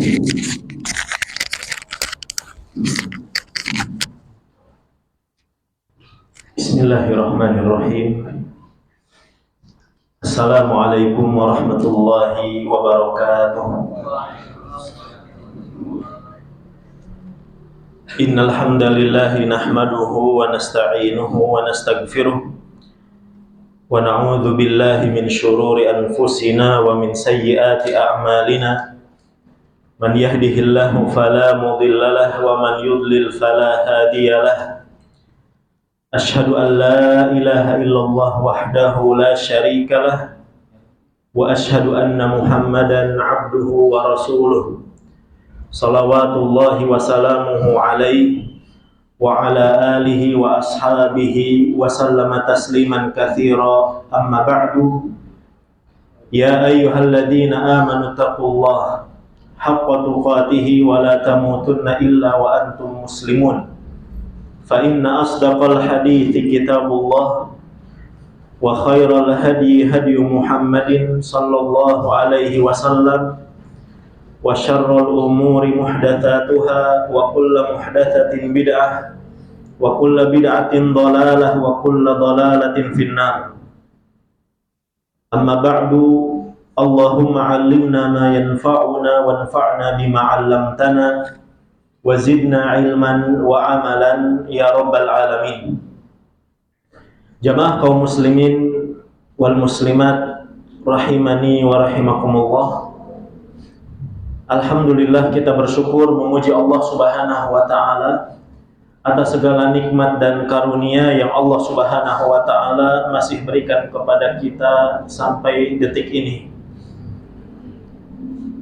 Bismillahirrahmanirrahim. Assalamualaikum warahmatullahi wabarakatuh. Innal hamdalillah nahmaduhu wa nasta'inuhu wa nastaghfiruh wa na'udzu billahi min shururi anfusina wa min sayyiati a'malina. Man yahdihillahu fala mudilla lahu wa man yudlil fala hadiya lahu. Asyhadu an la ilaha illallah wahdahu la syarika lah wa asyhadu anna Muhammadan abduhu wa rasuluh. Salawatullahi wa salamuhu alaihi wa ala alihi wa ashabihi wa sallama tasliman katsira. Amma ba'du. Ya ayyuhalladzina amanu taqullaha haqqa tuqatih wa la tamutunna illa wa antum muslimun. Fa inna asdaqal hadithi kitabullah wa khairal hadi hadi Muhammadin sallallahu alaihi wasallam wa syarrul umuri muhdatsatuha wa kullu muhdatsatin bid'ah wa kullu bid'atin dhalalah wa kullu dhalalatin finnar. Amma ba'du. Allahumma 'allimna ma yanfa'una wanfa'na bima 'allamtana wa zidna ilman wa amalan ya rabbal alamin. Jamaah kaum muslimin wal muslimat rahimani wa rahimakumullah. Alhamdulillah, kita bersyukur memuji Allah Subhanahu wa taala atas segala nikmat dan karunia yang Allah Subhanahu wa taala masih berikan kepada kita sampai detik ini.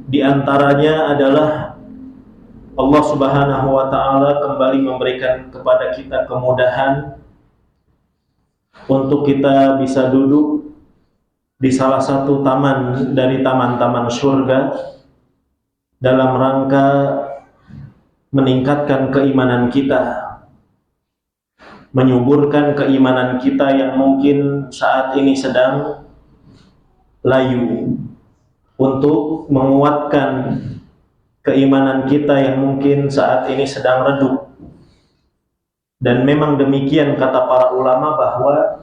Di antaranya adalah Allah Subhanahu wa taala kembali memberikan kepada kita kemudahan untuk kita bisa duduk di salah satu taman dari taman-taman surga dalam rangka meningkatkan keimanan kita, menyuburkan keimanan kita yang mungkin saat ini sedang layu, untuk menguatkan keimanan kita yang mungkin saat ini sedang redup. Dan memang demikian kata para ulama bahwa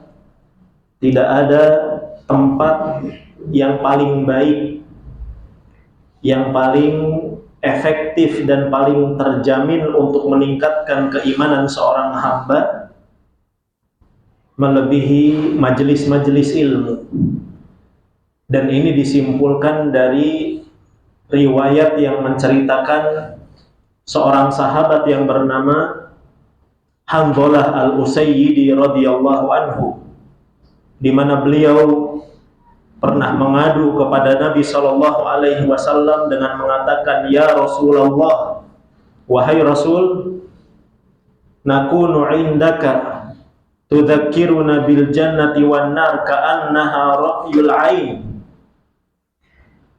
tidak ada tempat yang paling baik, yang paling efektif dan paling terjamin untuk meningkatkan keimanan seorang hamba melebihi majelis-majelis ilmu. Dan ini disimpulkan dari riwayat yang menceritakan seorang sahabat yang bernama Hanzalah al-Usayyidi radhiyallahu anhu, di mana beliau pernah mengadu kepada Nabi sallallahu alaihi wasallam dengan mengatakan, "Ya Rasulullah, wahai Rasul, nakunu indaka tudzakkiruna bil jannati wan nar ka'annaha ra'yul 'ain."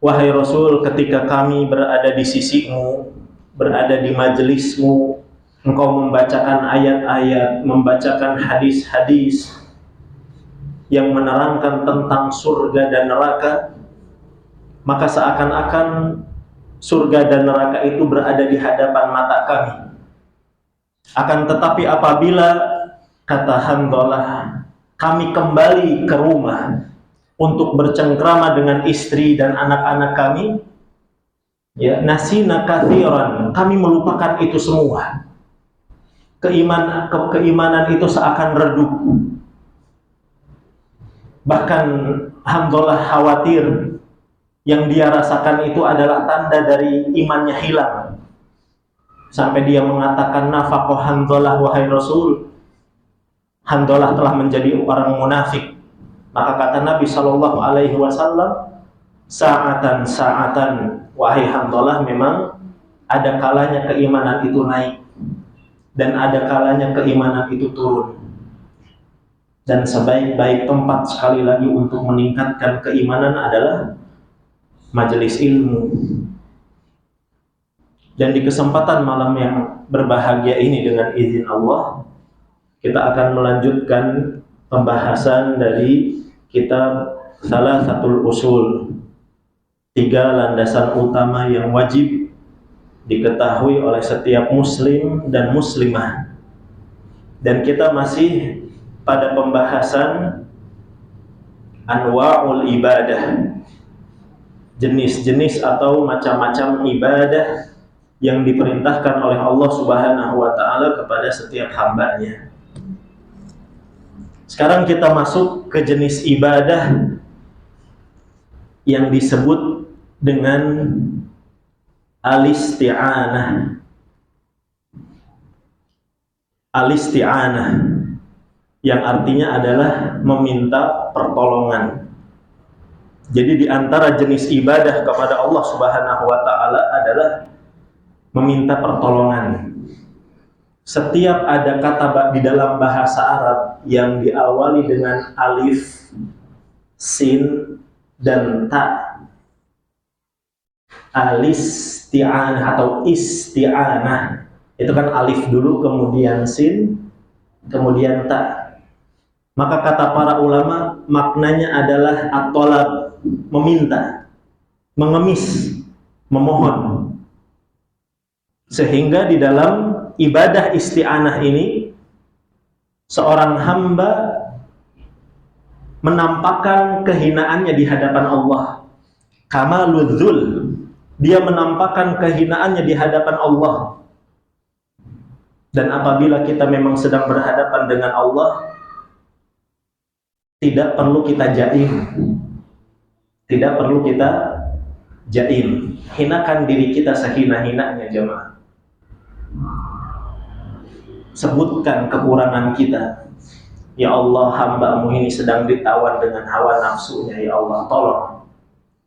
Wahai Rasul, ketika kami berada di sisimu, berada di majelismu, engkau membacakan ayat-ayat, membacakan hadis-hadis yang menerangkan tentang surga dan neraka, maka seakan-akan surga dan neraka itu berada di hadapan mata kami. Akan tetapi apabila, kata Hanzalah, kami kembali ke rumah untuk bercengkrama dengan istri dan anak-anak kami, ya, nasina katsiran, kami melupakan itu semua. Keimanan itu seakan redup. Bahkan Hanzalah khawatir yang dia rasakan itu adalah tanda dari imannya hilang. Sampai dia mengatakan, nafaqah Hanzalah wahai Rasul, Hanzalah telah menjadi orang munafik. Maka kata Nabi sallallahu alaihi wasallam, sa'atan, wahai Hanzalah, memang ada kalanya keimanan itu naik dan ada kalanya keimanan itu turun. Dan sebaik-baik tempat sekali lagi untuk meningkatkan keimanan adalah majelis ilmu. Dan di kesempatan malam yang berbahagia ini, dengan izin Allah, kita akan melanjutkan pembahasan dari kitab Salasatul Usul, 3 landasan utama yang wajib diketahui oleh setiap muslim dan muslimah. Dan kita masih pada pembahasan anwa'ul ibadah, jenis-jenis atau macam-macam ibadah yang diperintahkan oleh Allah Subhanahu wa taala kepada setiap hambanya. Sekarang kita masuk ke jenis ibadah yang disebut dengan al-isti'anah. Al-isti'anah yang artinya adalah meminta pertolongan. Jadi di antara jenis ibadah kepada Allah Subhanahu wa taala adalah meminta pertolongan. Setiap ada kata di dalam bahasa Arab yang diawali dengan alif, sin, dan ta, al-isti'anah atau isti'anah, itu kan alif dulu, kemudian sin, kemudian ta. Maka kata para ulama maknanya adalah at-talab, meminta, mengemis, memohon. Sehingga di dalam ibadah isti'anah ini seorang hamba menampakkan kehinaannya di hadapan Allah. Kamaludzul, dia menampakkan kehinaannya di hadapan Allah. Dan apabila kita memang sedang berhadapan dengan Allah, tidak perlu kita jaim. Tidak perlu kita jaim. Hinakan diri kita sehina-hinanya, jemaah. Sebutkan kekurangan kita. Ya Allah, hamba-Mu ini sedang ditawan dengan hawa nafsunya. Ya Allah, tolong.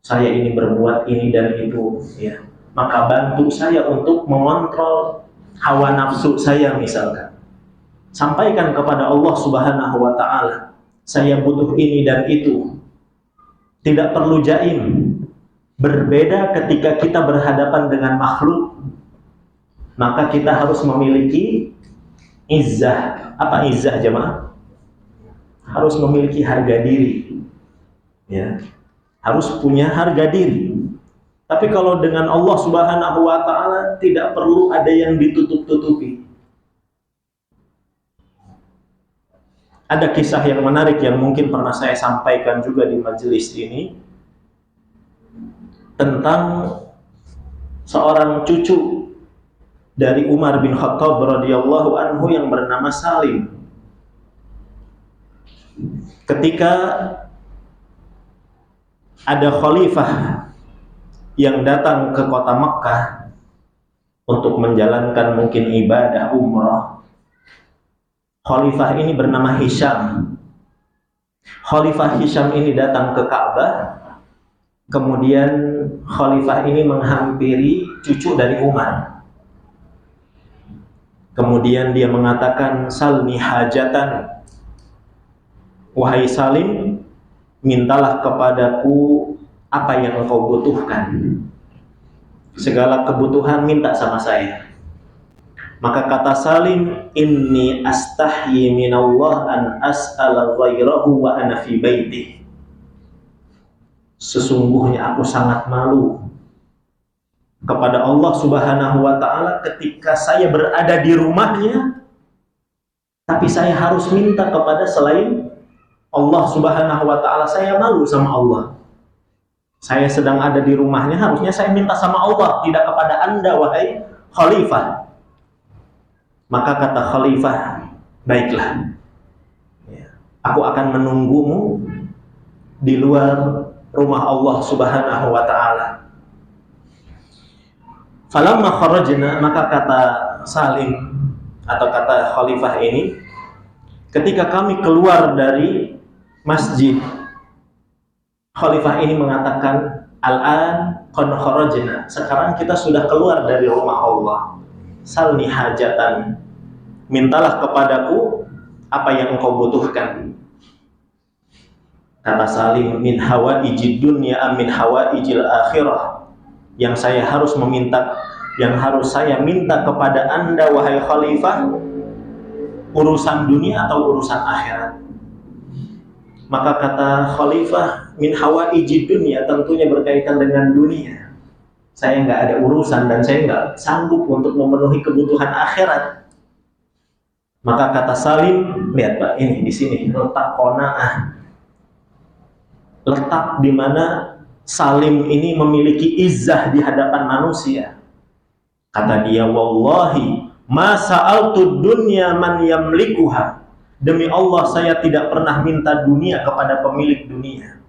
Saya ini berbuat ini dan itu. Ya. Maka bantu saya untuk mengontrol hawa nafsu saya misalkan. Sampaikan kepada Allah Subhanahu wa ta'ala. Saya butuh ini dan itu. Tidak perlu jaim. Berbeda ketika kita berhadapan dengan makhluk. Maka kita harus memiliki izzah. Apa izzah, jemaah? Harus memiliki harga diri. Ya. Harus punya harga diri. Tapi kalau dengan Allah Subhanahu wa ta'ala tidak perlu ada yang ditutup-tutupi. Ada kisah yang menarik yang mungkin pernah saya sampaikan juga di majelis ini tentang seorang cucu dari Umar bin Khattab radhiyallahu anhu yang bernama Salim. Ketika ada khalifah yang datang ke kota Mekkah untuk menjalankan mungkin ibadah umrah. Khalifah ini bernama Hisham. Khalifah Hisham ini datang ke Ka'bah. Kemudian khalifah ini menghampiri cucu dari Umar. Kemudian dia mengatakan, salni hajatan. Wahai Salim, mintalah kepadaku apa yang engkau butuhkan. Segala kebutuhan minta sama saya. Maka kata Salim, inni astahyi minallah an as'ala ghairahu wa ana fi baiti. Sesungguhnya aku sangat malu kepada Allah Subhanahu wa ta'ala ketika saya berada di rumahnya, tapi saya harus minta kepada selain Allah Subhanahu wa ta'ala. Saya malu sama Allah. Saya sedang ada di rumahnya, harusnya saya minta sama Allah, tidak kepada Anda, wahai khalifah. Maka kata khalifah, baiklah, aku akan menunggumu di luar rumah Allah Subhanahu wa ta'ala. Falamma kharajna, maka kata Salim atau kata khalifah ini, ketika kami keluar dari masjid, khalifah ini mengatakan, al-an qad kharajna, sekarang kita sudah keluar dari rumah Allah. Salni hajatan, mintalah kepadaku apa yang engkau butuhkan. Kata Salim, min hawaijid dunya am min hawaijil akhirah. Yang saya harus meminta, yang harus saya minta kepada Anda wahai khalifah, urusan dunia atau urusan akhirat? Maka kata khalifah, min hawaijid dunya, tentunya berkaitan dengan dunia. saya nggak ada urusan dan saya nggak sanggup untuk memenuhi kebutuhan akhirat. Maka kata Salim, lihat Pak, ini di sini letak qanaah, letak di mana Salim ini memiliki izzah di hadapan manusia. Kata dia, wallahi ma sa'altu dunya man yamlikuha. Demi Allah saya tidak pernah minta dunia kepada pemilik dunia.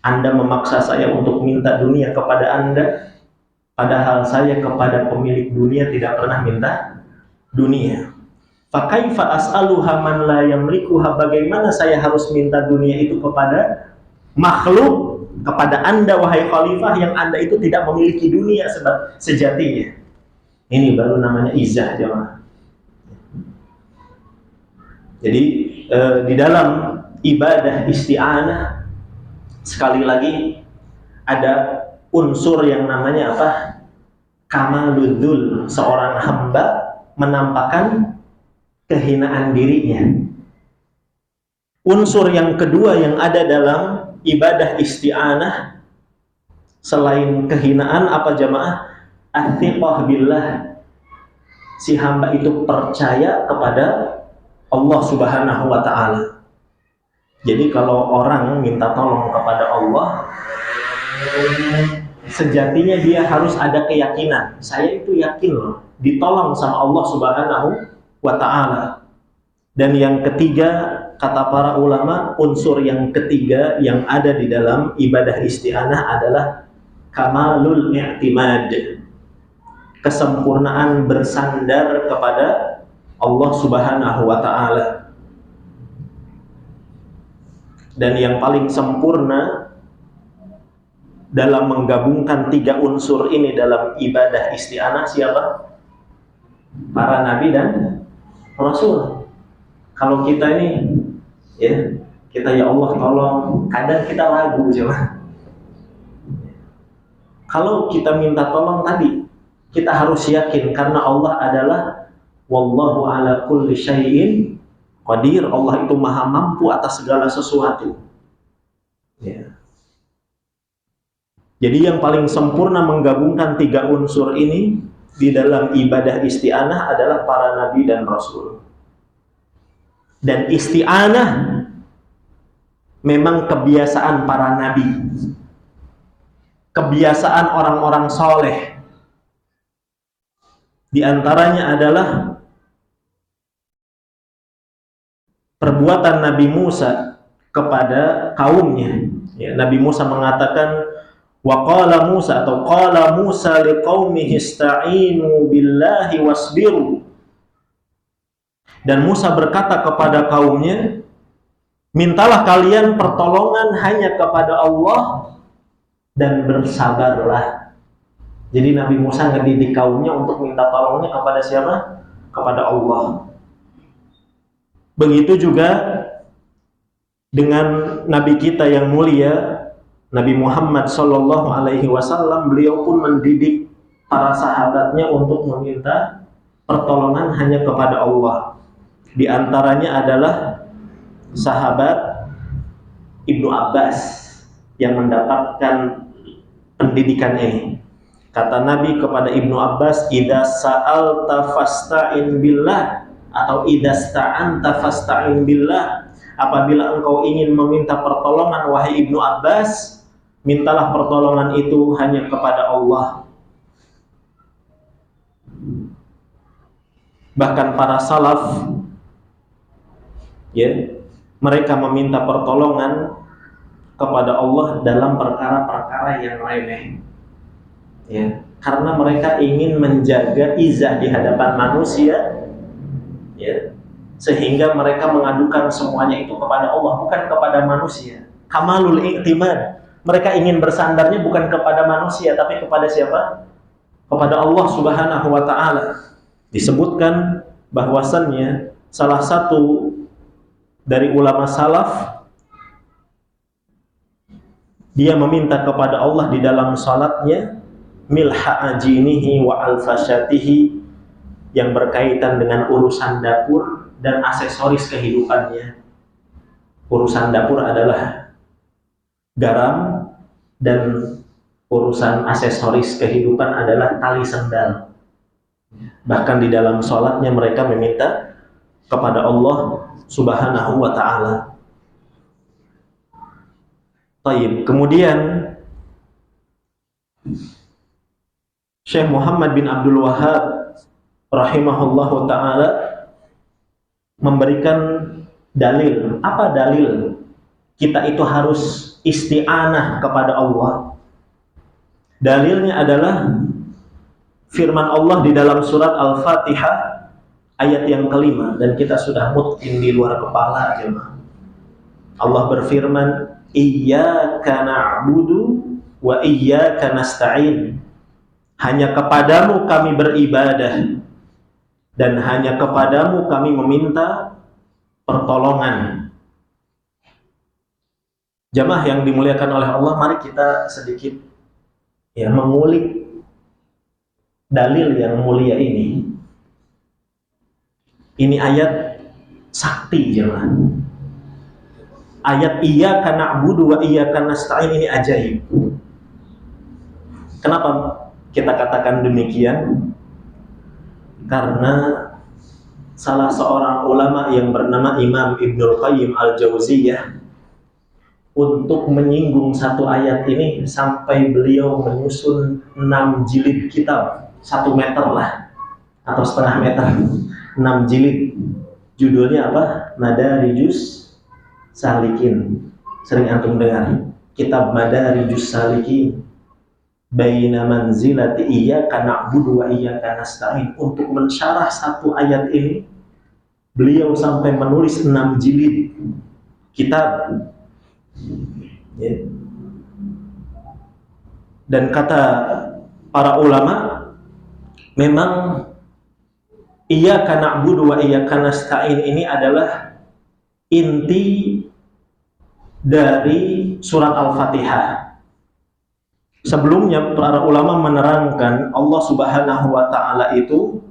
Anda memaksa saya untuk minta dunia kepada Anda, padahal saya kepada pemilik dunia tidak pernah minta dunia. Fakaifa as'aluha man la yamlikuha, bagaimana saya harus minta dunia itu kepada makhluk, kepada Anda wahai khalifah yang Anda itu tidak memiliki dunia sejatinya. Ini baru namanya izzah, jemaah. Jadi di dalam ibadah isti'anah sekali lagi ada unsur yang namanya apa? Kamaludzul, seorang hamba menampakkan kehinaan dirinya. Unsur yang kedua yang ada dalam ibadah isti'anah selain kehinaan apa jamaah? Ats-thiqah billah. Si hamba itu percaya kepada Allah Subhanahu wa ta'ala. Jadi kalau orang minta tolong kepada Allah, sejatinya dia harus ada keyakinan. Saya itu yakin loh, ditolong sama Allah Subhanahu wa ta'ala. Dan yang ketiga, kata para ulama, unsur yang ketiga yang ada di dalam ibadah isti'anah adalah kamalul i'timad, kesempurnaan bersandar kepada Allah Subhanahu wa ta'ala. Dan yang paling sempurna dalam menggabungkan tiga unsur ini dalam ibadah isti'anah siapa? Para nabi dan Rasul. Kalau kita ini, ya, kita ya Allah tolong, kadang kita ragu coba. Kalau kita minta tolong tadi, kita harus yakin karena Allah adalah wallahu ala kulli syai'in qadir. Allah itu maha mampu atas segala sesuatu. Ya. Jadi yang paling sempurna menggabungkan tiga unsur ini di dalam ibadah isti'anah adalah para nabi dan rasul. Dan isti'anah memang kebiasaan para nabi, kebiasaan orang-orang soleh. Di antaranya adalah perbuatan Nabi Musa kepada kaumnya. Ya, Nabi Musa mengatakan, wa qala Musa atau qala Musa liqaumihi ista'inu billahi wasbiru. Dan Musa berkata kepada kaumnya, mintalah kalian pertolongan hanya kepada Allah dan bersabarlah. Jadi Nabi Musa ngedidik kaumnya untuk minta tolongnya kepada siapa? Kepada Allah. Begitu juga dengan Nabi kita yang mulia, Nabi Muhammad Sallallahu Alaihi Wasallam, beliau pun mendidik para sahabatnya untuk meminta pertolongan hanya kepada Allah. Di antaranya adalah sahabat Ibnu Abbas yang mendapatkan pendidikan ini. Kata Nabi kepada Ibnu Abbas, idza sa'alta fasta'in billah, atau idza sta'anta fasta'in billah. Apabila engkau ingin meminta pertolongan wahai Ibnu Abbas, mintalah pertolongan itu hanya kepada Allah. Bahkan para salaf, ya, mereka meminta pertolongan kepada Allah dalam perkara-perkara yang remeh. Ya, karena mereka ingin menjaga izah di hadapan manusia, ya, sehingga mereka mengadukan semuanya itu kepada Allah, bukan kepada manusia. Kamalul i'timad, mereka ingin bersandarnya bukan kepada manusia, tapi kepada siapa? Kepada Allah Subhanahu wa ta'ala. Disebutkan bahwasannya salah satu dari ulama salaf, dia meminta kepada Allah di dalam salatnya milha ajinihi wa alfashatihi, yang berkaitan dengan urusan dapur dan aksesoris kehidupannya. Urusan dapur adalah garam dan urusan aksesoris kehidupan adalah tali sendal. Bahkan di dalam sholatnya mereka meminta kepada Allah Subhanahu wa ta'ala. Baik, kemudian Syekh Muhammad bin Abdul Wahhab rahimahullahu ta'ala memberikan dalil. Apa dalil kita itu harus isti'anah kepada Allah? Dalilnya adalah firman Allah di dalam surat Al-Fatihah ayat yang kelima, dan kita sudah mungkin di luar kepala jemaah. Allah berfirman, iyyaka na'budu wa iyyaka nasta'in. Hanya kepadamu kami beribadah dan hanya kepadamu kami meminta pertolongan. Jamaah yang dimuliakan oleh Allah, mari kita sedikit mengulik dalil yang mulia ini. Ini ayat sakti jemaah. Ayat iyyaka na'budu wa iyyaka nasta'in ini ajaib. Kenapa kita katakan demikian? Karena salah seorang ulama yang bernama Imam Ibnul Qayyim Al-Jauziyah, untuk menyinggung satu ayat ini sampai beliau menyusun 6 jilid kitab, 1 meter lah atau setengah meter, 6 jilid. Judulnya apa? Madarijus Salikin. Sering antum dengar kitab Madarijus Salikin baina manzilati iyyaka na'budu wa iyyaka nasta'in. Untuk mensyarah satu ayat ini beliau sampai menulis 6 jilid kitab. Dan kata para ulama, memang iyyaka na'budu wa iyyaka nasta'in ini adalah inti dari surat Al-Fatihah. Sebelumnya para ulama menerangkan Allah Subhanahu wa ta'ala itu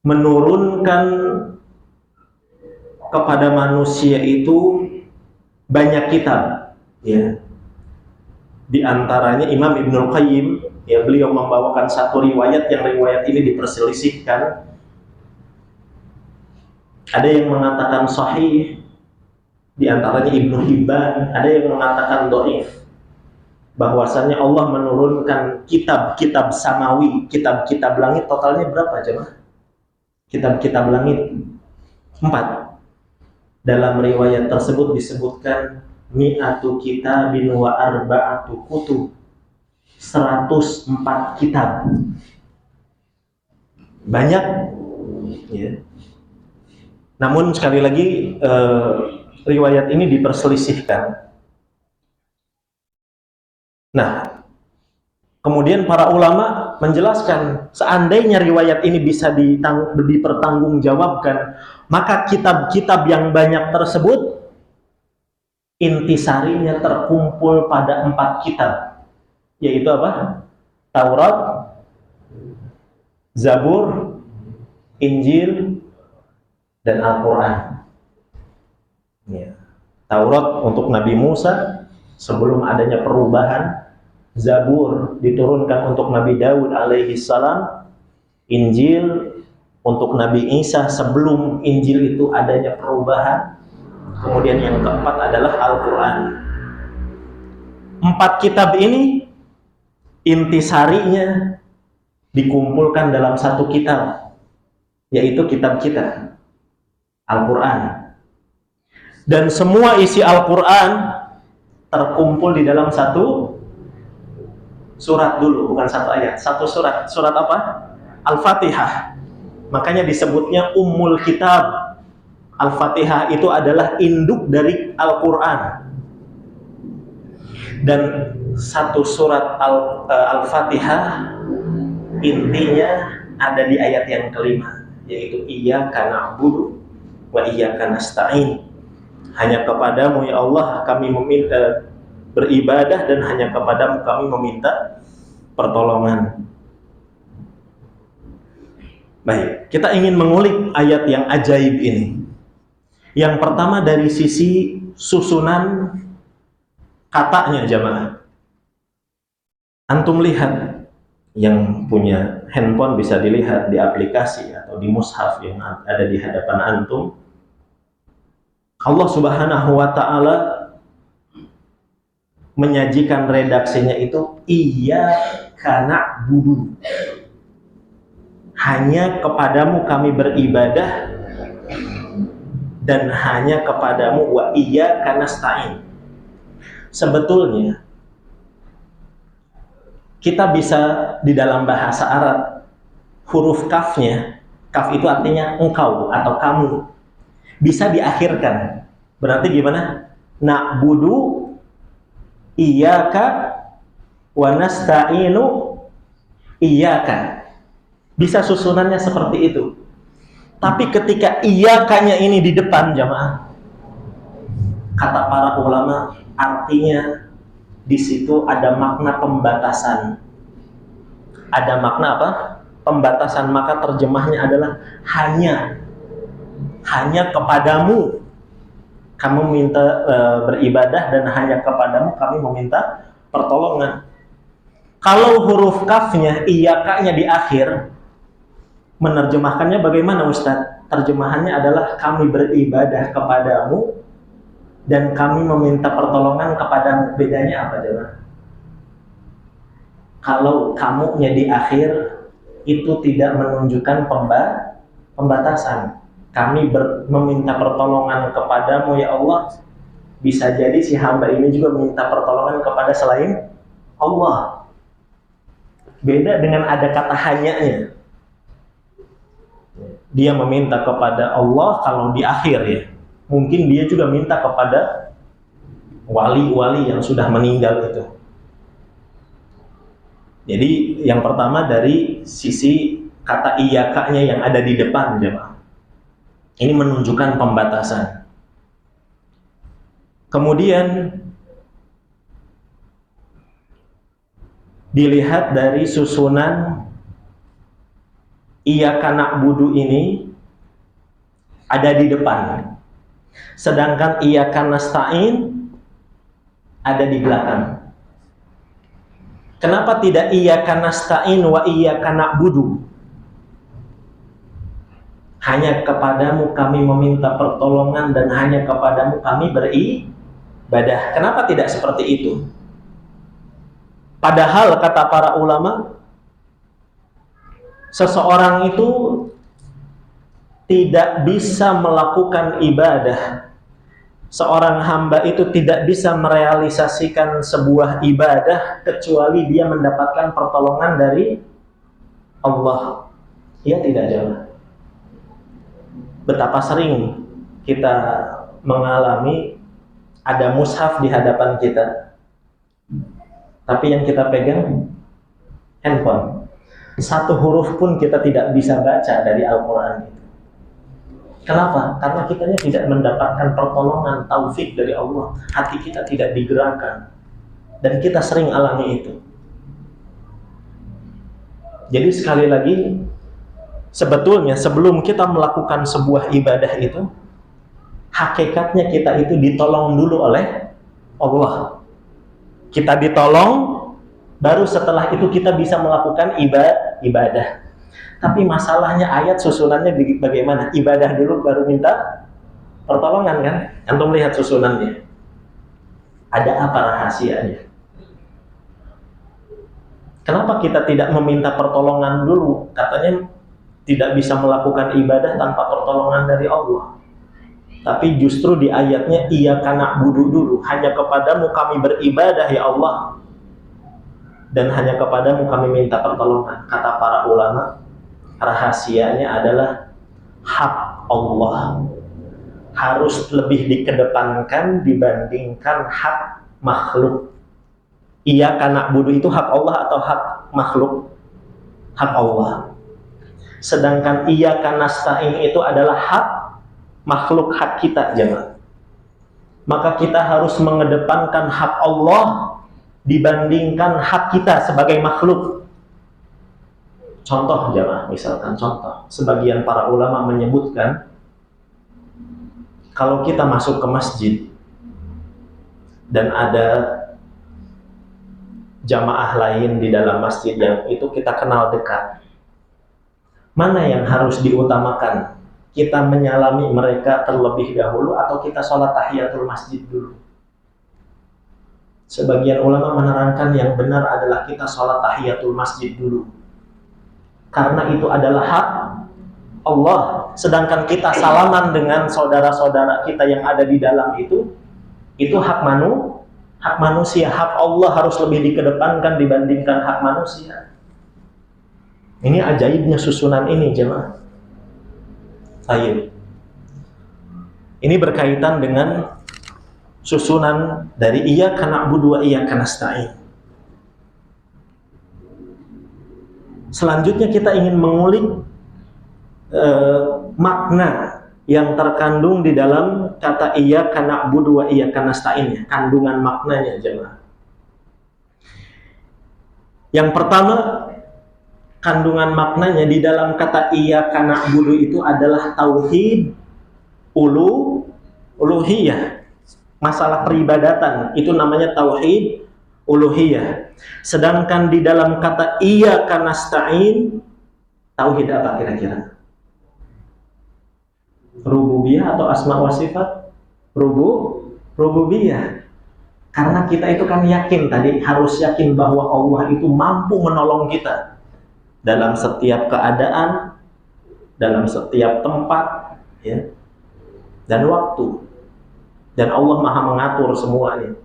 menurunkan kepada manusia itu banyak kitab, ya. Di antaranya Imam Ibnul Qayyim, ya, beliau membawakan satu riwayat, yang riwayat ini diperselisihkan. Ada yang mengatakan sahih, di antaranya Ibnu Hibban, ada yang mengatakan dhaif. Bahwasannya Allah menurunkan kitab-kitab samawi, kitab-kitab langit, totalnya berapa jemaah? Kitab-kitab langit 4. Dalam riwayat tersebut disebutkan mi'atu kitabin wa arba'atu kutub, 104 kitab. Banyak, ya. Namun sekali lagi riwayat ini diperselisihkan. Nah, kemudian para ulama menjelaskan, seandainya riwayat ini bisa dipertanggungjawabkan, maka kitab-kitab yang banyak tersebut intisarinya terkumpul pada 4 kitab, yaitu apa? Taurat, Zabur, Injil, dan Al-Quran. Ya. Taurat untuk Nabi Musa sebelum adanya perubahan, Zabur diturunkan untuk Nabi Daud alaihi salam, Injil untuk Nabi Isa sebelum Injil itu adanya perubahan, kemudian yang keempat adalah Al-Quran. 4 kitab ini intisarinya dikumpulkan dalam satu kitab, yaitu kitab kita, Al-Quran. Dan semua isi Al-Quran terkumpul di dalam satu surat dulu, bukan satu ayat, satu surat. Surat apa? Al-Fatihah. Makanya disebutnya Ummul Kitab. Al-Fatihah itu adalah induk dari Al-Quran. Dan satu surat Al-Fatihah intinya ada di ayat yang kelima, yaitu iyyaka na'budu wa iyyaka nasta'in. Hanya kepadamu ya Allah kami meminta beribadah, dan hanya kepadamu kami meminta pertolongan. Baik, kita ingin mengulik ayat yang ajaib ini. Yang pertama dari sisi susunan katanya jamaah. Antum lihat, yang punya handphone bisa dilihat di aplikasi atau di mushaf yang ada di hadapan antum. Allah Subhanahu wa Ta'ala menyajikan redaksinya itu iyyaka na'budu, hanya kepadamu kami beribadah, dan hanya kepadamu wa iyyaka nasta'in. Sebetulnya kita bisa di dalam bahasa Arab, huruf kafnya, kaf itu artinya engkau atau kamu, bisa diakhirkan. Berarti gimana? Na'budu iyyaka wa nasta'inu iyyaka. Bisa susunannya seperti itu. Tapi ketika iyyakanya ini di depan jamaah, kata para ulama, artinya di situ ada makna pembatasan. Ada makna apa? Pembatasan. Maka terjemahnya adalah hanya kepadamu kamu minta beribadah, dan hanya kepadamu kami meminta pertolongan. Kalau huruf kafnya, iyyakanya di akhir, menerjemahkannya bagaimana Ustaz? Terjemahannya adalah kami beribadah kepadamu dan kami meminta pertolongan kepadamu. Bedanya apa coba? Kalau kamunya di akhir, itu tidak menunjukkan pembatasan. Kami meminta pertolongan kepadamu ya Allah. Bisa jadi si hamba ini juga meminta pertolongan kepada selain Allah. Beda dengan ada kata hanya-nya. Dia meminta kepada Allah kalau di akhir ya. Mungkin dia juga minta kepada wali-wali yang sudah meninggal itu. Jadi yang pertama dari sisi kata iyyakanya yang ada di depan jemaah. Ini menunjukkan pembatasan. Kemudian dilihat dari susunan iyyaka na'budu ini ada di depan. Sedangkan iyyaka nasta'in ada di belakang. Kenapa tidak iyyaka nasta'in wa iyyaka na'budu? Hanya kepadamu kami meminta pertolongan dan hanya kepadamu kami beribadah. Kenapa tidak seperti itu? Padahal kata para ulama, seseorang itu tidak bisa melakukan ibadah. Seorang hamba itu tidak bisa merealisasikan sebuah ibadah kecuali dia mendapatkan pertolongan dari Allah. Ya tidak jawab. Betapa sering kita mengalami ada mushaf di hadapan kita, tapi yang kita pegang handphone. Satu huruf pun kita tidak bisa baca dari Al-Quran itu. Kenapa? Karena kitanya tidak mendapatkan pertolongan, taufik dari Allah. Hati kita tidak digerakkan. Dan kita sering alami itu. Jadi sekali lagi, sebetulnya sebelum kita melakukan sebuah ibadah itu, hakikatnya kita itu ditolong dulu oleh Allah. Kita ditolong, baru setelah itu kita bisa melakukan ibadah. Tapi masalahnya ayat susunannya bagaimana? Ibadah dulu baru minta pertolongan kan? Antum lihat susunannya. Ada apa rahasianya? Kenapa kita tidak meminta pertolongan dulu? Katanya tidak bisa melakukan ibadah tanpa pertolongan dari Allah. Tapi justru di ayatnya iyyaka na'budu dulu, hanya kepadamu kami beribadah ya Allah, dan hanya kepadamu kami minta pertolongan. Kata para ulama, rahasianya adalah hak Allah harus lebih dikedepankan dibandingkan hak makhluk. Iyyaka na'budu itu hak Allah atau hak makhluk? Hak Allah. Sedangkan iyyaka nasta'in itu adalah hak makhluk, hak kita jemaah. Maka kita harus mengedepankan hak Allah dibandingkan hak kita sebagai makhluk. Contoh jemaah, misalkan contoh, sebagian para ulama menyebutkan kalau kita masuk ke masjid dan ada jamaah lain di dalam masjid yang itu kita kenal dekat, mana yang harus diutamakan? Kita menyalami mereka terlebih dahulu atau kita sholat tahiyatul masjid dulu? Sebagian ulama menerangkan yang benar adalah kita sholat tahiyatul masjid dulu, karena itu adalah hak Allah. Sedangkan kita salaman dengan saudara-saudara kita yang ada di dalam itu hak manusia. Hak Allah harus lebih dikedepankan dibandingkan hak manusia. Ini ajaibnya susunan ini, jemaah. Baik. Ini berkaitan dengan susunan dari iyyaka na'budu wa iyyaka nasta'in. Selanjutnya kita ingin mengulik makna yang terkandung di dalam kata iyyaka na'budu wa iyyaka nasta'in, kandungan maknanya, jemaah. Yang pertama, kandungan maknanya di dalam kata iyyaka na'budu itu adalah tauhid uluhiyah. Masalah peribadatan itu namanya tauhid uluhiyah. Sedangkan di dalam kata iyyaka nasta'in, tauhid apa kira-kira? Rububiyah atau asma wa sifat? Rububiyah. Karena kita itu kan yakin tadi, harus yakin bahwa Allah itu mampu menolong kita dalam setiap keadaan, dalam setiap tempat, ya, dan waktu. Dan Allah Maha mengatur semuanya.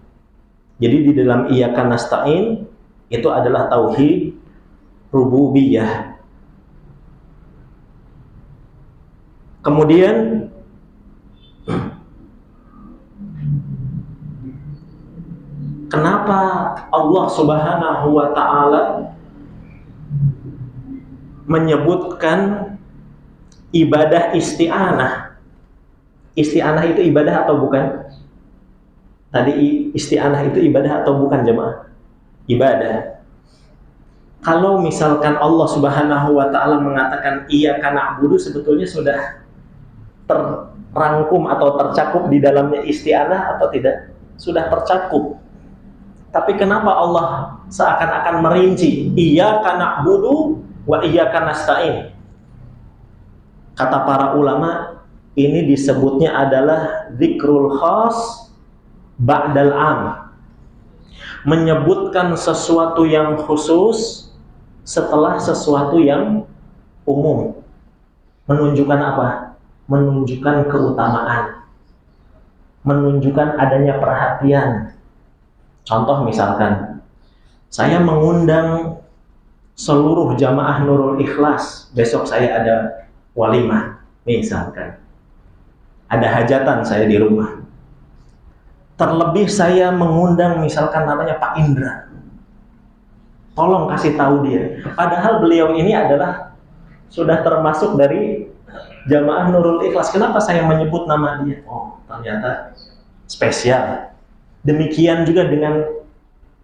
Jadi di dalam iyyaka nasta'in itu adalah tauhid rububiyah. Kemudian kenapa Allah Subhanahu wa ta'ala menyebutkan ibadah isti'anah? Isti'anah itu ibadah atau bukan? Tadi isti'anah itu ibadah atau bukan, jemaah? Ibadah. Kalau misalkan Allah Subhanahu wa ta'ala mengatakan iyyaka na'budu, sebetulnya sudah terrangkum atau tercakup di dalamnya isti'anah atau tidak? Sudah tercakup. Tapi kenapa Allah seakan-akan merinci iyyaka na'budu wa iyyaka nasta'in? Kata para ulama, ini disebutnya adalah dzikrul khas ba'dal am. Menyebutkan sesuatu yang khusus setelah sesuatu yang umum. Menunjukkan apa? Menunjukkan keutamaan. Menunjukkan adanya perhatian. Contoh misalkan, saya mengundang seluruh jamaah Nurul Ikhlas, besok saya ada walimah, misalkan. Ada hajatan saya di rumah. Terlebih saya mengundang misalkan namanya Pak Indra. Tolong kasih tahu dia. Padahal beliau ini adalah sudah termasuk dari jamaah Nurul Ikhlas. Kenapa saya menyebut nama dia? Oh, ternyata spesial. Demikian juga dengan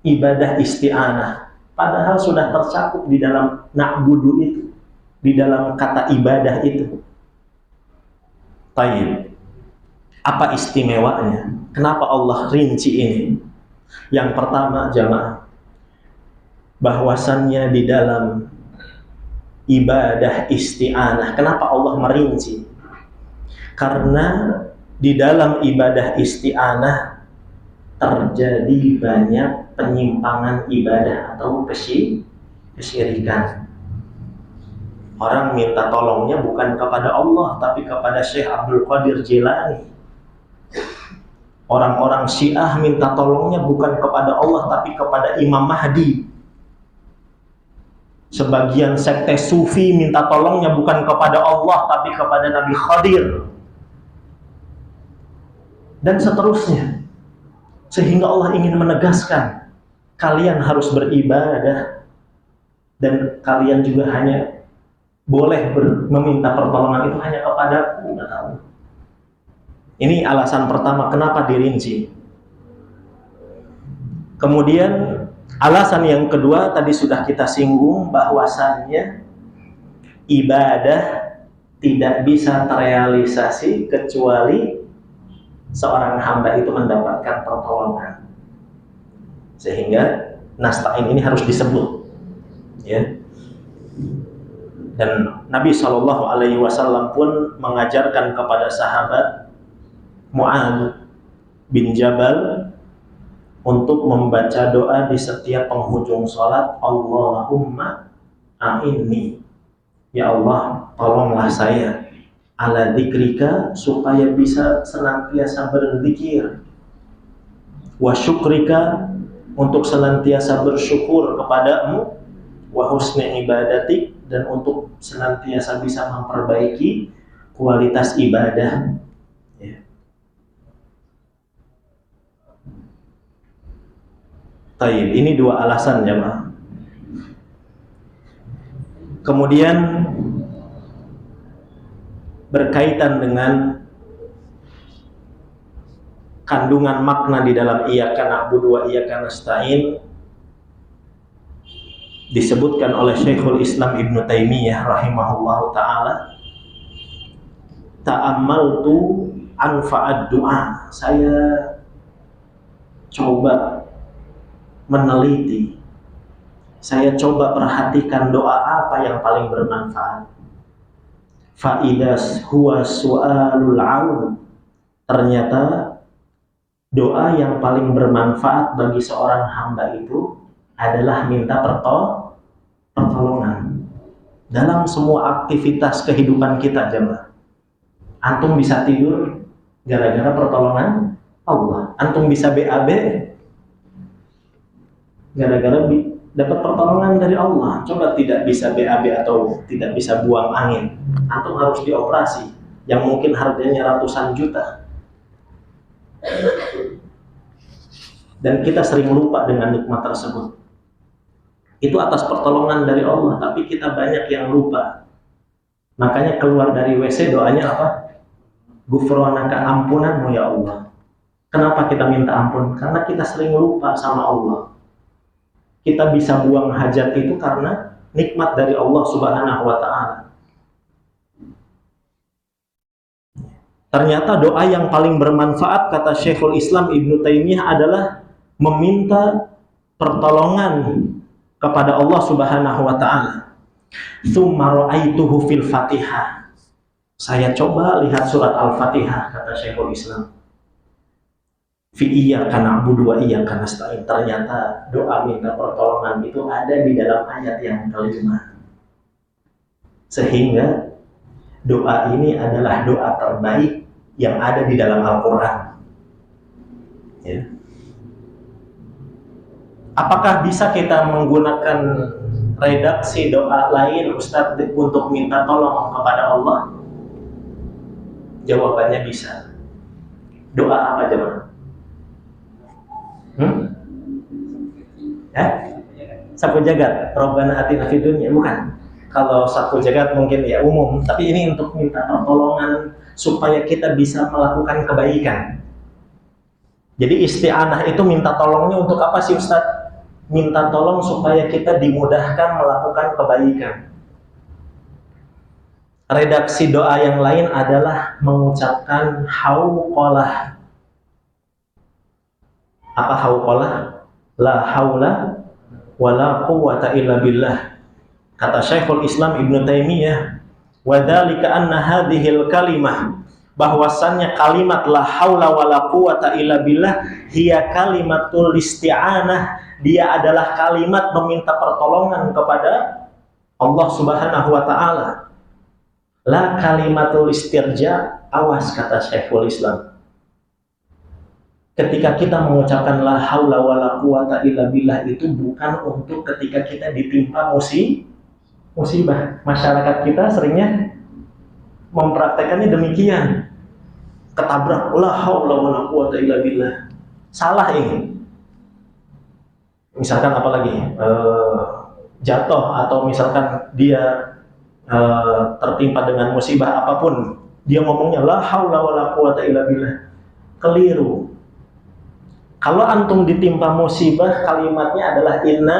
ibadah isti'anah. Padahal sudah tercakup di dalam na'budu itu, di dalam kata ibadah itu. Tayyib. Apa istimewanya? Kenapa Allah rinci ini? Yang pertama, jamaah, bahwasannya di dalam ibadah isti'anah, kenapa Allah merinci? Karena di dalam ibadah isti'anah terjadi banyak penyimpangan ibadah atau kesyirikan. Orang minta tolongnya bukan kepada Allah, tapi kepada Syekh Abdul Qadir Jilani. Orang-orang Syiah minta tolongnya bukan kepada Allah, tapi kepada Imam Mahdi. Sebagian sekte Sufi minta tolongnya bukan kepada Allah, tapi kepada Nabi Khadir. Dan seterusnya. Sehingga Allah ingin menegaskan, kalian harus beribadah, dan kalian juga hanya boleh meminta pertolongan itu hanya kepada Allah. Ini alasan pertama kenapa dirinci. Kemudian alasan yang kedua tadi sudah kita singgung, bahwasannya ibadah tidak bisa terrealisasi kecuali seorang hamba itu mendapatkan pertolongan. Sehingga nasta'in ini harus disebut, ya. Dan Nabi Shallallahu Alaihi Wasallam pun mengajarkan kepada sahabat Mu'adz bin Jabal untuk membaca doa di setiap penghujung sholat, Allahumma a'inni, ya Allah tolonglah saya, ala dzikrika, supaya bisa senantiasa berzikir, wa syukrika, untuk senantiasa bersyukur kepadamu, wa husni ibadatik, dan untuk senantiasa bisa memperbaiki kualitas ibadah, ya. Taib, ini dua alasan, jemaah. Kemudian berkaitan dengan kandungan makna di dalam iyyaka na'budu wa iyyaka nasta'in, disebutkan oleh Syekhul Islam Ibnu Taimiyah rahimahullahu ta'ala, ta'ammaltu anfa'ad du'a, saya coba meneliti, saya coba perhatikan doa apa yang paling bermanfaat. Fa'idas huwa su'alul aun, ternyata doa yang paling bermanfaat bagi seorang hamba itu adalah minta pertolongan dalam semua aktivitas kehidupan kita, jemaah. Antum bisa tidur gara-gara pertolongan Allah. Antum bisa BAB gara-gara dapat pertolongan dari Allah. Coba tidak bisa BAB atau tidak bisa buang angin, antum harus dioperasi yang mungkin harganya ratusan juta. Dan kita sering lupa dengan nikmat tersebut. Itu atas pertolongan dari Allah, tapi kita banyak yang lupa. Makanya keluar dari WC doanya apa? Ghufranaka, ampunanmu ya Allah. Kenapa kita minta ampun? Karena kita sering lupa sama Allah. Kita bisa buang hajat itu karena nikmat dari Allah Subhanahu wa ta'ala. Ternyata doa yang paling bermanfaat, kata Syekhul Islam Ibnu Taimiyah, adalah meminta pertolongan kepada Allah Subhanahu wa ta'ala. Tsumma ra'aituhu fil Fatihah. Saya coba lihat surat Al-Fatihah, kata Syekhul Islam. Fi iyyaka na'budu wa iyyaka nasta'in. Ternyata doa minta pertolongan itu ada di dalam ayat yang kelima. Sehingga doa ini adalah doa terbaik yang ada di dalam Al-Quran, ya. Apakah bisa kita menggunakan redaksi doa lain, Ustadz, untuk minta tolong kepada Allah? Jawabannya bisa. Doa apa, jemaah? Sapu jagat, Rabbana atina fid dunya, bukan. Kalau sapu jagat mungkin ya umum, tapi ini untuk minta pertolongan supaya kita bisa melakukan kebaikan. Jadi isti'anah itu minta tolongnya untuk apa sih, Ustadz? Minta tolong supaya kita dimudahkan melakukan kebaikan. Redaksi doa yang lain adalah mengucapkan hauqalah. Apa hauqalah? La haula wala quwwata illa billah. Kata Syekhul Islam Ibnu Taimiyah, wa dzalika anna hadhil kalimah, bahwasannya kalimat la haula wala quwwata illa billah hiya kalimatul isti'anah, dia adalah kalimat meminta pertolongan kepada Allah Subhanahu wa ta'ala. La kalimatul istirja, awas, kata Syekhul Islam. Ketika kita mengucapkan la haula wala quwwata illa billah, itu bukan untuk ketika kita ditimpa musibah. Masyarakat kita seringnya mempraktekannya demikian. Ketabrak, la haula wala quwwata illa billah. Salah ini. Misalkan apalagi jatuh, atau misalkan dia tertimpa dengan musibah apapun, dia ngomongnya la haula wala quwwata illa billah. Keliru. Kalau antum ditimpa musibah, kalimatnya adalah inna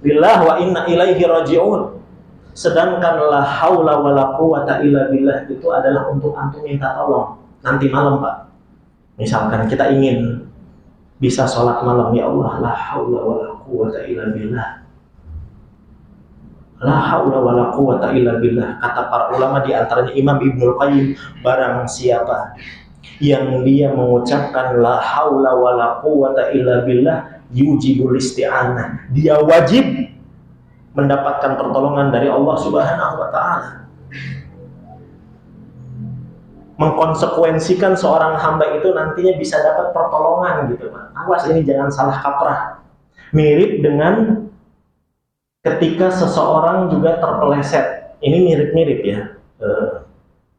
lillahi wa inna ilaihi raji'un. Sedangkan la haula wala quwwata illa billah itu adalah untuk antum minta tolong nanti malam, Pak. Misalkan kita ingin bisa sholat malam, ya Allah, la haula wala quwwata illa billah. La haula wala quwwata illa billah. Kata para ulama di antaranya Imam Ibnul Qayyim, barang siapa yang dia mengucapkan la haula wala quwwata illa billah yujibul isti'anah, dia wajib mendapatkan pertolongan dari Allah Subhanahu wa taala. Mengkonsekuensikan seorang hamba itu nantinya bisa dapat pertolongan gitu, Pak. Awas ini jangan salah kaprah. Mirip dengan ketika seseorang juga terpeleset. Ini mirip-mirip ya,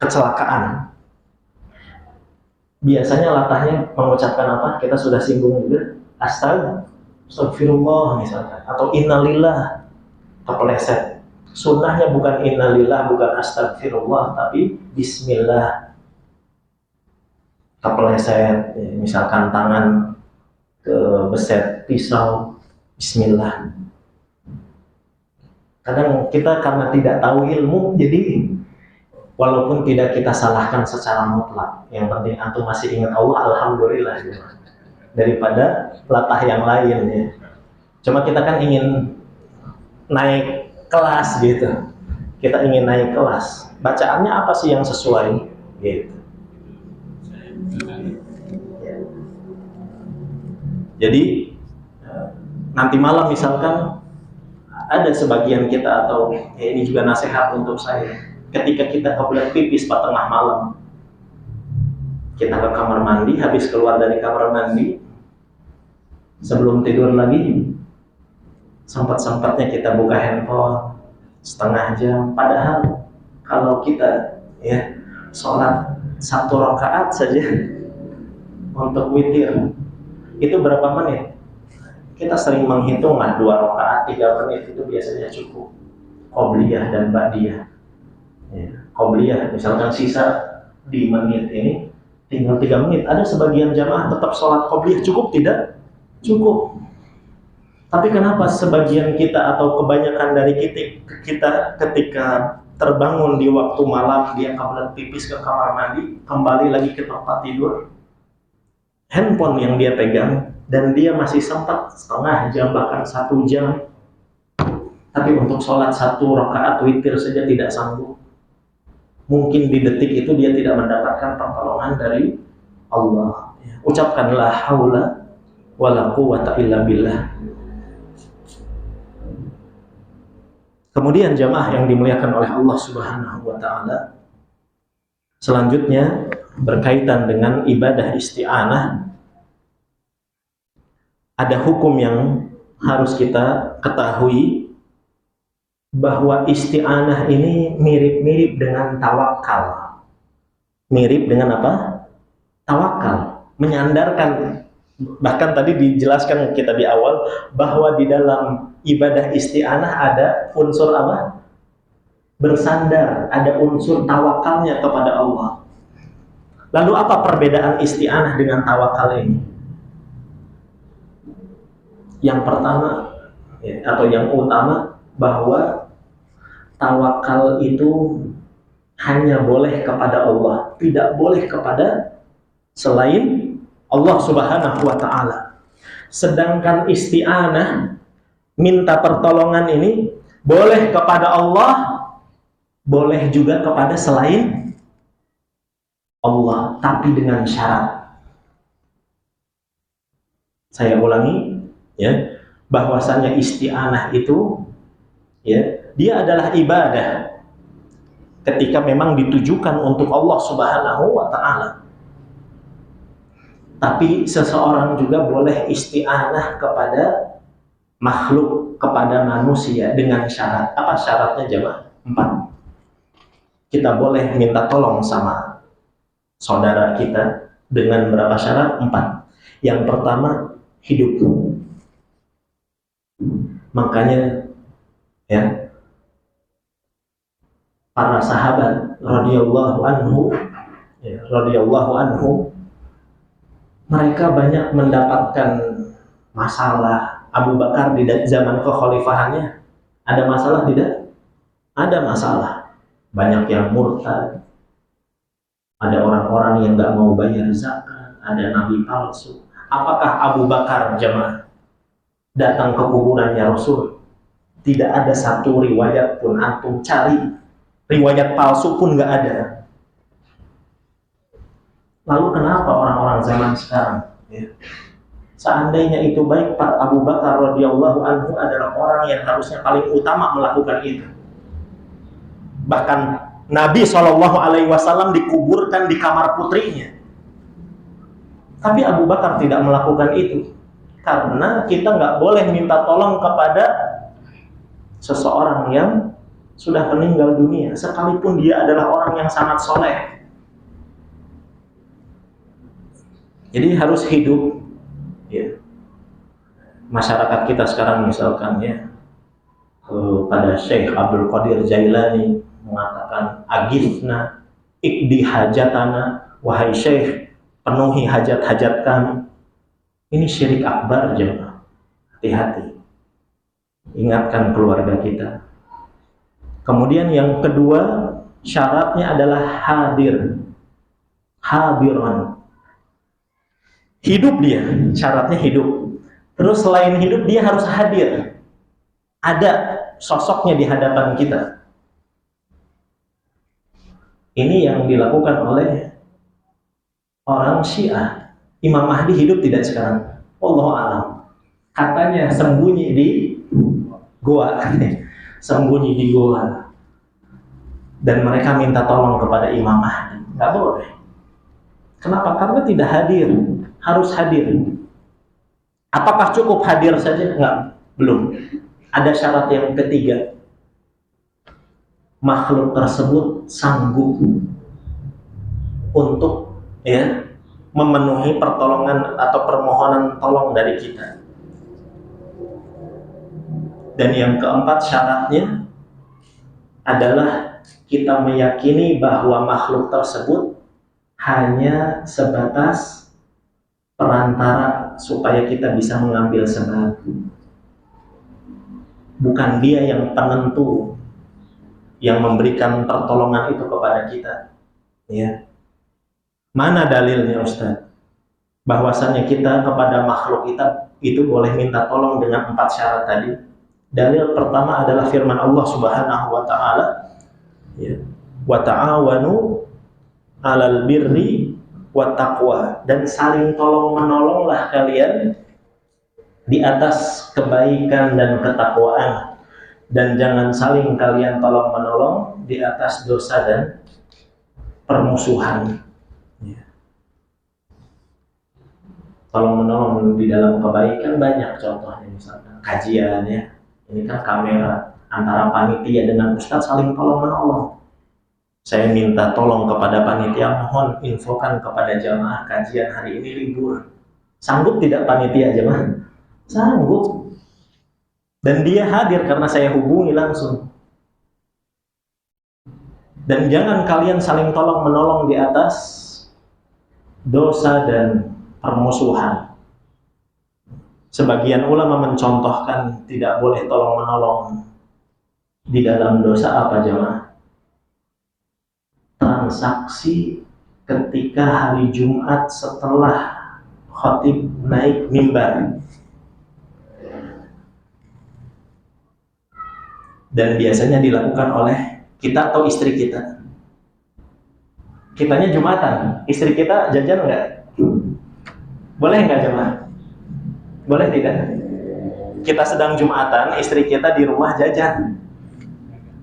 kecelakaan. Biasanya latahnya mengucapkan apa? Kita sudah singgung juga, astagfirullah misalkan, atau innalillah, kepeleset. Sunnahnya bukan innalillah, bukan astagfirullah, tapi bismillah. Kepeleset, misalkan tangan kebeset pisau, bismillah. Kadang kita karena tidak tahu ilmu, jadi walaupun tidak kita salahkan secara mutlak, yang penting antum masih ingat Allah, alhamdulillah gitu. Daripada latah yang lain ya. Cuma kita kan ingin naik kelas gitu, kita ingin naik kelas, bacaannya apa sih yang sesuai gitu. Jadi nanti malam misalkan ada sebagian kita, atau ya ini juga nasihat untuk saya, ketika kita kebelet pipis pada tengah malam, kita ke kamar mandi, habis keluar dari kamar mandi, sebelum tidur lagi, sempat-sempatnya kita buka handphone setengah jam. Padahal kalau kita ya sholat 1 rakaat saja untuk witir, itu berapa menit? Kita sering menghitung lah, 2 rakaat 3 menit itu biasanya cukup. Qobliyah dan ba'diyah. Ya, qobliyah misalkan sisa di menit ini tinggal 3 menit. Ada sebagian jamaah tetap sholat qobliyah, cukup tidak? Cukup. Tapi kenapa sebagian kita atau kebanyakan dari kita ketika terbangun di waktu malam, dia kebelet pipis ke kamar mandi, kembali lagi ke tempat tidur, handphone yang dia pegang, dan dia masih sempat setengah jam bahkan 1 jam, tapi untuk sholat 1 rakaat witir saja tidak sanggup. Mungkin di detik itu dia tidak mendapatkan pertolongan dari Allah. Ucapkan la haula wala quwwata illa billah. Kemudian jamaah yang dimuliakan oleh Allah Subhanahu wa taala, selanjutnya berkaitan dengan ibadah isti'anah, ada hukum yang harus kita ketahui, bahwa isti'anah ini mirip-mirip dengan tawakal. Mirip dengan apa? Tawakal, menyandarkan. Bahkan tadi dijelaskan kita di awal bahwa di dalam ibadah isti'anah ada unsur apa? Bersandar, ada unsur tawakalnya kepada Allah. Lalu apa perbedaan isti'anah dengan tawakal ini? Yang pertama ya, atau yang utama, bahwa tawakal itu hanya boleh kepada Allah, tidak boleh kepada selain Allah Subhanahu wa ta'ala. Sedangkan isti'anah, minta pertolongan ini, boleh kepada Allah, boleh juga kepada selain Allah, tapi dengan syarat. Saya ulangi ya, bahwasanya isti'anah itu ya, dia adalah ibadah ketika memang ditujukan untuk Allah Subhanahu wa ta'ala. Tapi seseorang juga boleh isti'anah kepada makhluk, kepada manusia dengan syarat. Apa syaratnya jemaah? 4. Kita boleh minta tolong sama saudara kita dengan berapa syarat? 4. Yang pertama, hidup. Makanya ya, para sahabat radhiyallahu anhu, mereka banyak mendapatkan masalah. Abu Bakar di zaman kekhalifahannya ada masalah tidak? Ada masalah. Banyak yang murtad, ada orang-orang yang nggak mau bayar zakat, ada nabi palsu. Apakah Abu Bakar jemaah datang ke kuburannya Rasul. Tidak ada satu riwayat pun, antum cari riwayat palsu pun nggak ada. Lalu kenapa orang-orang zaman sekarang, ya, seandainya itu baik, Pak Abu Bakar radhiyallahu anhu adalah orang yang harusnya paling utama melakukan itu. Bahkan Nabi SAW dikuburkan di kamar putrinya. Tapi Abu Bakar tidak melakukan itu. Karena kita nggak boleh minta tolong kepada seseorang yang sudah meninggal dunia, sekalipun dia adalah orang yang sangat soleh. Jadi harus hidup, ya. Masyarakat kita sekarang misalkan, ya, pada Syekh Abdul Qadir Jailani mengatakan, agifna ikdi hajatana, wahai Syekh, penuhi hajat-hajat kami. Ini syirik akbar, jemaah. Hati-hati. Ingatkan keluarga kita. Kemudian yang kedua, syaratnya adalah hadir. Hadiran. Hidup dia, syaratnya hidup. Terus selain hidup, dia harus hadir. Ada sosoknya di hadapan kita. Ini yang dilakukan oleh orang Syiah. Imam Mahdi hidup tidak sekarang? Wallahu a'lam. Katanya sembunyi di goa, sembunyi di goa. Dan mereka minta tolong kepada Imam Mahdi. Nggak boleh. Kenapa? Karena tidak hadir. Harus hadir. Apakah cukup hadir saja? Enggak, belum. Ada syarat yang ketiga. Makhluk tersebut sanggup untuk, ya, memenuhi pertolongan atau permohonan tolong dari kita. Dan yang keempat syaratnya adalah kita meyakini bahwa makhluk tersebut hanya sebatas perantara supaya kita bisa mengambil sebab. Bukan dia yang penentu, yang memberikan pertolongan itu kepada kita. Ya. Mana dalilnya, Ustaz? Bahwasannya kita kepada makhluk kita itu boleh minta tolong dengan 4 syarat tadi. Dalil pertama adalah firman Allah Subhanahu wa taala, ya, wa ta'awanu 'alal birri wat taqwa, dan saling tolong-menolonglah kalian di atas kebaikan dan ketakwaan, dan jangan saling kalian tolong-menolong di atas dosa dan permusuhan. Ya. Tolong-menolong di dalam kebaikan banyak contohnya, misalnya kajian, ya. Ini kan kamera, antara panitia dengan ustadz saling tolong-menolong. Saya minta tolong kepada panitia, mohon infokan kepada jamaah kajian hari ini libur. Sanggup tidak panitia jamaah? Sanggup. Dan dia hadir karena saya hubungi langsung. Dan jangan kalian saling tolong-menolong di atas dosa dan permusuhan. Sebagian ulama mencontohkan tidak boleh tolong-menolong di dalam dosa apa jemaah? Transaksi ketika hari Jumat setelah khatib naik mimbar. Dan biasanya dilakukan oleh kita atau istri kita. Kitanya Jumatan, istri kita jajan enggak? Boleh enggak jemaah? Boleh tidak? Kita sedang Jumatan, istri kita di rumah jajan.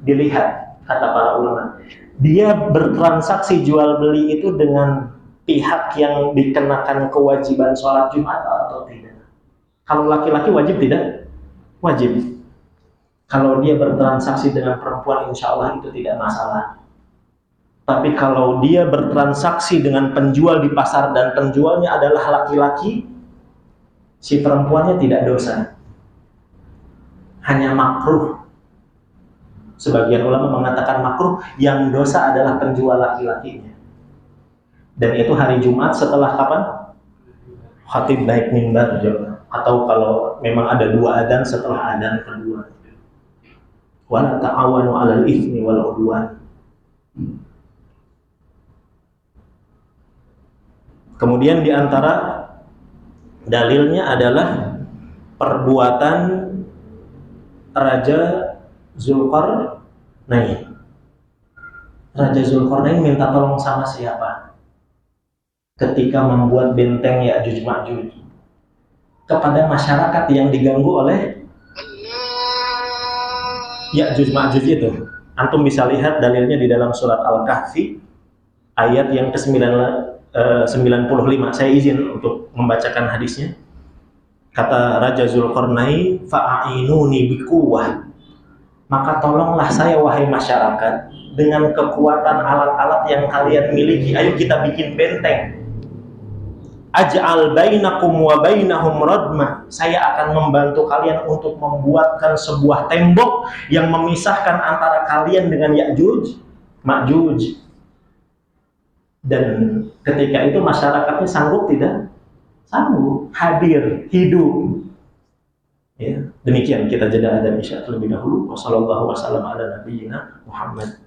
Dilihat, kata para ulama. Dia bertransaksi jual beli itu dengan pihak yang dikenakan kewajiban sholat Jumat atau tidak? Kalau laki-laki wajib tidak? Wajib. Kalau dia bertransaksi dengan perempuan, insya Allah itu tidak masalah. Tapi kalau dia bertransaksi dengan penjual di pasar dan penjualnya adalah laki-laki, si perempuannya tidak dosa, hanya makruh. Sebagian ulama mengatakan makruh, yang dosa adalah penjual laki-lakinya. Dan itu hari Jumat setelah kapan? Khatib naik mimbar, atau kalau memang ada 2 adzan setelah adzan kedua. Wala ta'awanu 'alal itsmi wal 'udwan. Kemudian di antara dalilnya adalah perbuatan Raja Zulkarnain. Raja Zulkarnain minta tolong sama siapa? Ketika membuat benteng Ya'juj Ma'juj kepada masyarakat yang diganggu oleh Ya'juj Ma'juj itu. Antum bisa lihat dalilnya di dalam surat Al-Kahfi ayat yang ke-95. Saya izin untuk membacakan hadisnya. Kata Raja Zulkarnain, fa'ainuni biquwwah. Maka tolonglah saya wahai masyarakat dengan kekuatan alat-alat yang kalian miliki. Ayo kita bikin benteng. Aj'al bainakum wa bainahum radmah. Saya akan membantu kalian untuk membuatkan sebuah tembok yang memisahkan antara kalian dengan Ya'juj Ma'juj. Dan ketika itu masyarakatnya sanggup tidak? Sanggup, hadir, hidup. Ya, demikian kita jeda ada isya terlebih dahulu. Wassallallahu wasallam ala nabiyyina Muhammad.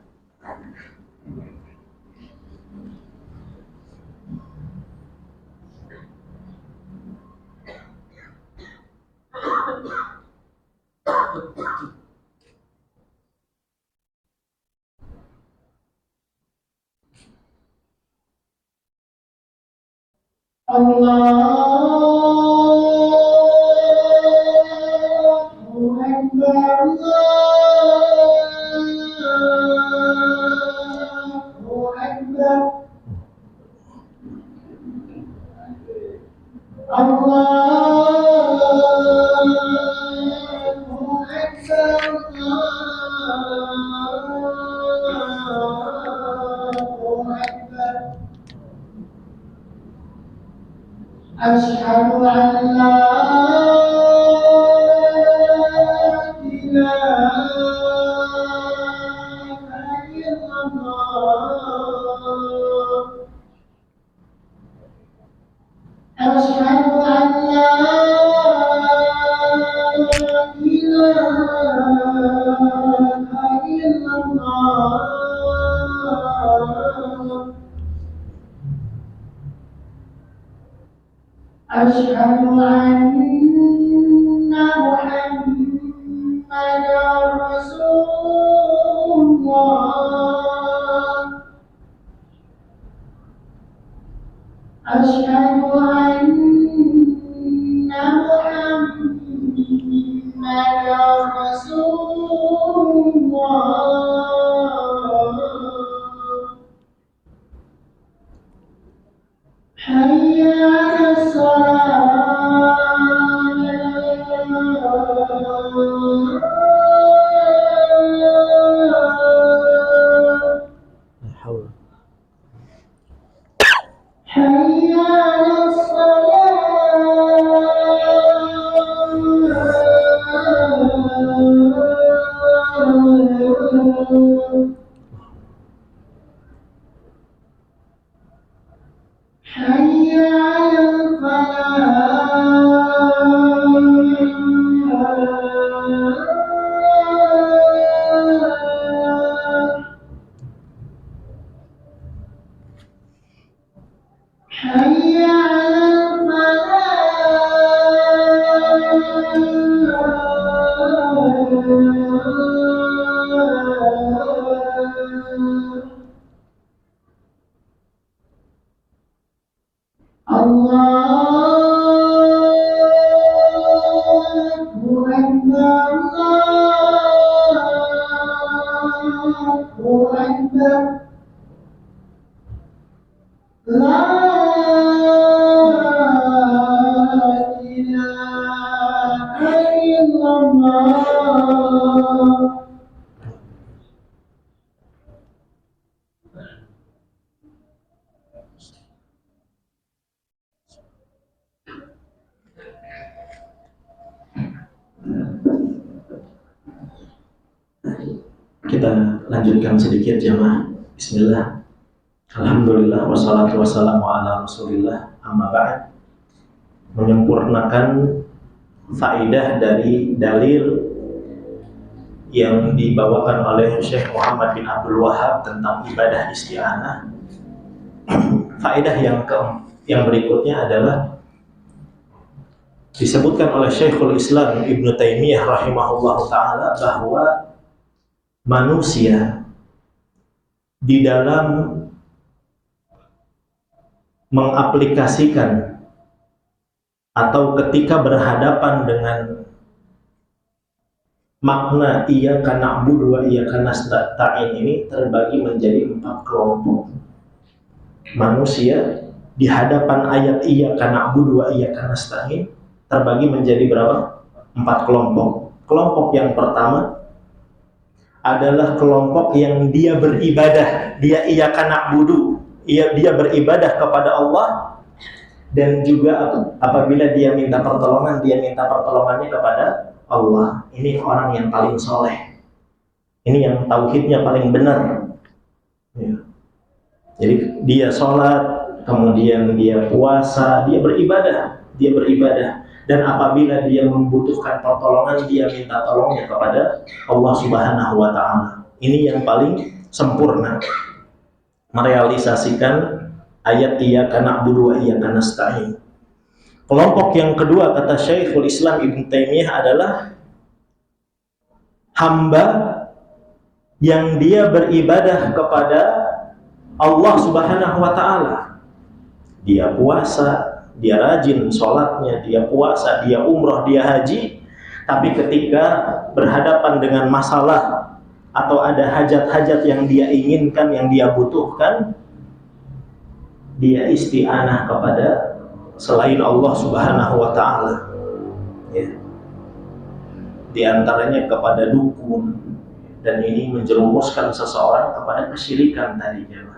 Allahu Akbar, Allahu Akbar, Allahu Akbar, Allahu Akbar. Asyhadu an la ilaha illallah. Asyhadu an la ilaha illallah. Asyhadu anna Muhammadar Rasulullah. Asyhadu anna Muhammadar Rasulullah. Hayya 'alas shalah. Hayya 'alas shalah. Hayya 'alal falah. Hayya 'alal falah. Allahu Akbar, Allahu Akbar. La ilaha illallah. Kita lanjutkan sedikit jamaah. Bismillah. Alhamdulillah wassalatu wassalamu ala Rasulillah. Amma ba'd. Menyempurnakan faedah dari dalil yang dibawakan oleh Syekh Muhammad bin Abdul Wahab tentang ibadah isti'anah. Faedah yang berikutnya adalah Disebutkan oleh Syekhul Islam Ibnu Taimiyah rahimahullahu taala bahwa manusia di dalam mengaplikasikan atau ketika berhadapan dengan makna iyyaka na'budu wa iyyaka nasta'in ini terbagi menjadi 4 kelompok. Manusia di hadapan ayat iyyaka na'budu wa iyyaka nasta'in terbagi menjadi berapa? 4 kelompok. Kelompok yang pertama adalah kelompok yang dia beribadah, dia iyyaka na'budu, dia beribadah kepada Allah, dan juga apabila dia minta pertolongan, dia minta pertolongannya kepada Allah. Ini orang yang paling soleh. Ini yang tauhidnya paling benar. Ya. Jadi dia sholat, kemudian dia puasa, dia beribadah. Dan apabila dia membutuhkan pertolongan, dia minta tolongnya kepada Allah Subhanahu wa Ta'ala. Ini yang paling sempurna merealisasikan ayat iyyaka na'budu wa iyyaka nasta'in. Kelompok yang kedua kata Syekhul Islam Ibnu Taimiyah adalah hamba yang dia beribadah kepada Allah Subhanahu wa Ta'ala. Dia puasa, dia rajin sholatnya, dia puasa, dia umroh, dia haji, tapi ketika berhadapan dengan masalah atau ada hajat-hajat yang dia inginkan, yang dia butuhkan, dia isti'anah kepada selain Allah Subhanahu wa Ta'ala. Ya. Di antaranya kepada dukun, dan ini menjerumuskan seseorang kepada kesyirikan tadinya.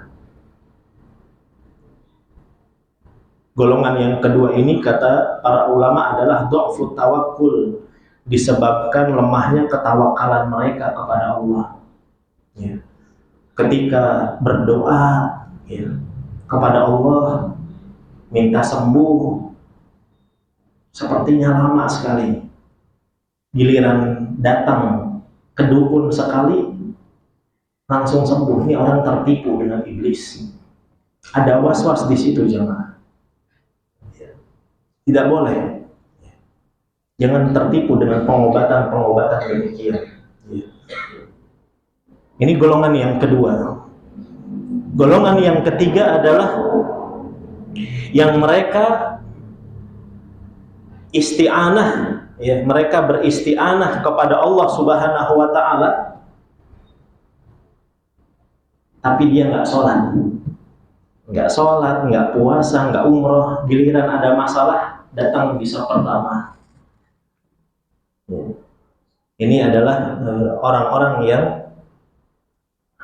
Golongan yang kedua ini kata para ulama adalah dha'fut tawakkul, disebabkan lemahnya ketawakalan mereka kepada Allah. Ya. Ketika berdoa ya, kepada Allah minta sembuh, sepertinya lama sekali. Giliran datang ke dukun sekali, langsung sembuh. Ini orang tertipu dengan iblis. Ada was-was di situ jemaah. Tidak boleh. Jangan tertipu dengan pengobatan demikian. Ini golongan yang kedua. Golongan yang ketiga adalah yang mereka isti'anah, ya, mereka beristi'anah kepada Allah Subhanahu wa Ta'ala, tapi dia nggak sholat, nggak puasa, nggak umroh. Giliran ada masalah, datang di saf pertama. Ini adalah orang-orang yang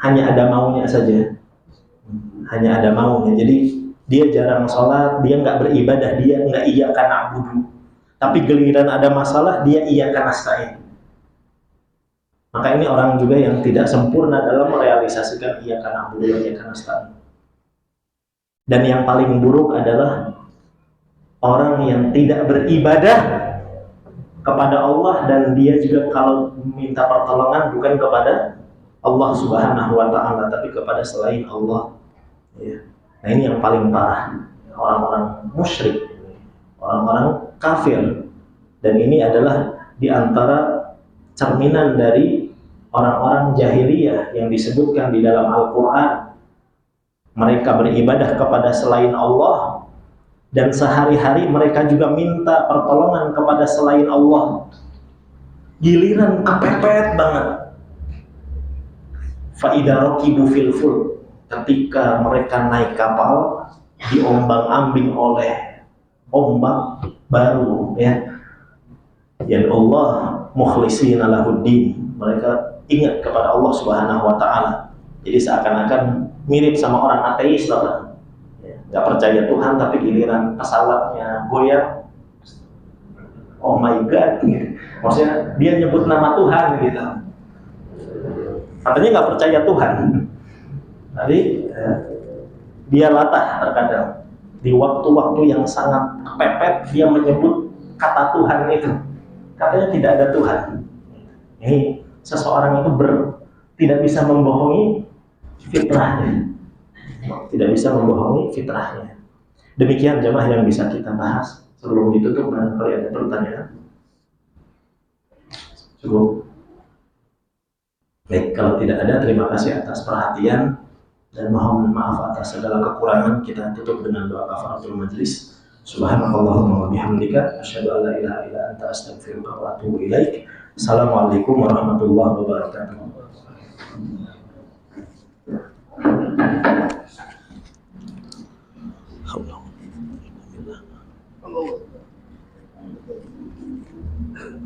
hanya ada maunya saja, hanya ada maunya. Jadi dia jarang sholat, dia nggak beribadah, dia nggak iyyaka na'budu. Tapi giliran ada masalah, dia iyyaka nasta'in. Maka ini orang juga yang tidak sempurna dalam merealisasikan iyyaka na'budu wa iyyaka nasta'in. Dan yang paling buruk adalah orang yang tidak beribadah kepada Allah, dan dia juga kalau minta pertolongan bukan kepada Allah Subhanahu wa Ta'ala, tapi kepada selain Allah. Ya. Nah, ini yang paling parah, orang-orang musyrik, orang-orang kafir. Dan ini adalah di antara cerminan dari orang-orang jahiliyah yang disebutkan di dalam Al-Quran. Mereka beribadah kepada selain Allah, dan sehari-hari mereka juga minta pertolongan kepada selain Allah. Giliran kepepet banget. Fa'idha raqibu fil fulk, ketika mereka naik kapal, diombang-ambing oleh ombak baru, ya. Ya Allah mukhlishina lahuddin, mereka ingat kepada Allah Subhanahu wa Ta'ala. Jadi seakan-akan mirip sama orang ateis lah, ya, nggak percaya Tuhan, tapi giliran pesawatnya goyang, oh my God, gitu. Maksudnya dia nyebut nama Tuhan gitu. Katanya nggak percaya Tuhan. Jadi dia latah terkadang di waktu-waktu yang sangat kepepet, dia menyebut kata Tuhan itu. Katanya tidak ada Tuhan. Ini seseorang itu tidak bisa membohongi fitrahnya. Tidak bisa membohongi fitrahnya. Demikian jemaah yang bisa kita bahas. Sebelum ditutup, barangkali ada pertanyaan? Cukup. Baik, kalau tidak ada, terima kasih atas perhatian dan mohon maaf atas segala kekurangan. Kita tutup dengan doa kafaratul majlis. Subhanakallahumma wa bihamdika asyhadu an la ilaha illa anta astaghfiruka wa atubu ilaik. Assalamualaikum warahmatullahi wabarakatuh.